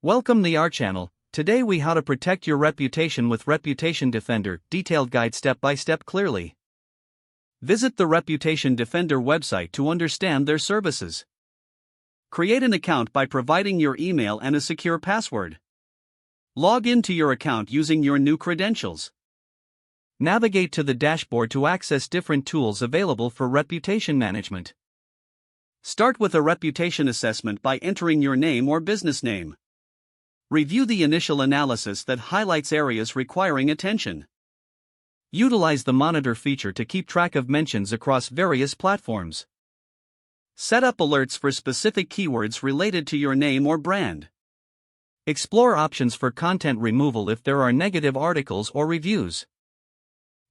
Welcome to our channel. Today we how to protect your reputation with Reputation Defender, detailed guide step by step clearly. Visit the Reputation Defender website to understand their services. Create an account by providing your email and a secure password. Log into your account using your new credentials. Navigate to the dashboard to access different tools available for reputation management. Start with a reputation assessment by entering your name or business name. Review the initial analysis that highlights areas requiring attention. Utilize the monitor feature to keep track of mentions across various platforms. Set up alerts for specific keywords related to your name or brand. Explore options for content removal if there are negative articles or reviews.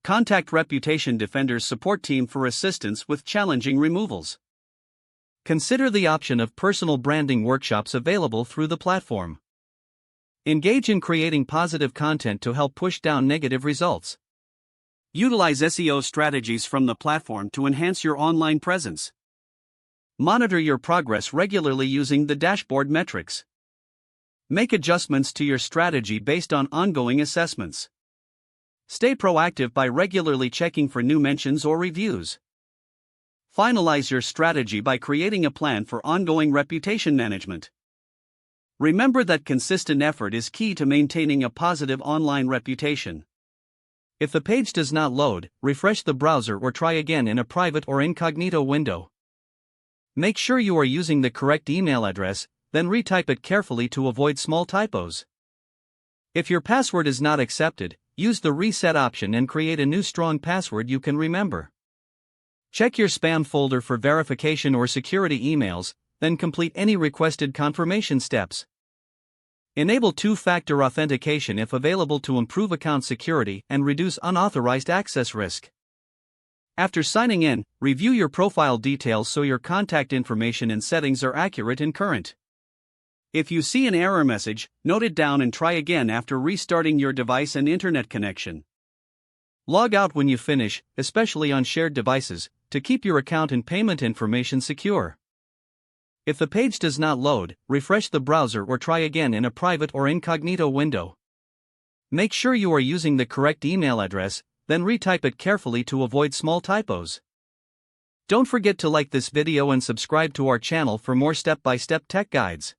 Contact Reputation Defender's support team for assistance with challenging removals. Consider the option of personal branding workshops available through the platform. Engage in creating positive content to help push down negative results. Utilize SEO strategies from the platform to enhance your online presence. Monitor your progress regularly using the dashboard metrics. Make adjustments to your strategy based on ongoing assessments. Stay proactive by regularly checking for new mentions or reviews. Finalize your strategy by creating a plan for ongoing reputation management. Remember that consistent effort is key to maintaining a positive online reputation. If the page does not load, refresh the browser or try again in a private or incognito window. Make sure you are using the correct email address, then retype it carefully to avoid small typos. If your password is not accepted, use the reset option and create a new strong password you can remember. Check your spam folder for verification or security emails, then complete any requested confirmation steps. Enable two-factor authentication if available to improve account security and reduce unauthorized access risk. After signing in, review your profile details so your contact information and settings are accurate and current. If you see an error message, note it down and try again after restarting your device and internet connection. Log out when you finish, especially on shared devices, to keep your account and payment information secure. If the page does not load, refresh the browser or try again in a private or incognito window. Make sure you are using the correct email address, then retype it carefully to avoid small typos. Don't forget to like this video and subscribe to our channel for more step-by-step tech guides.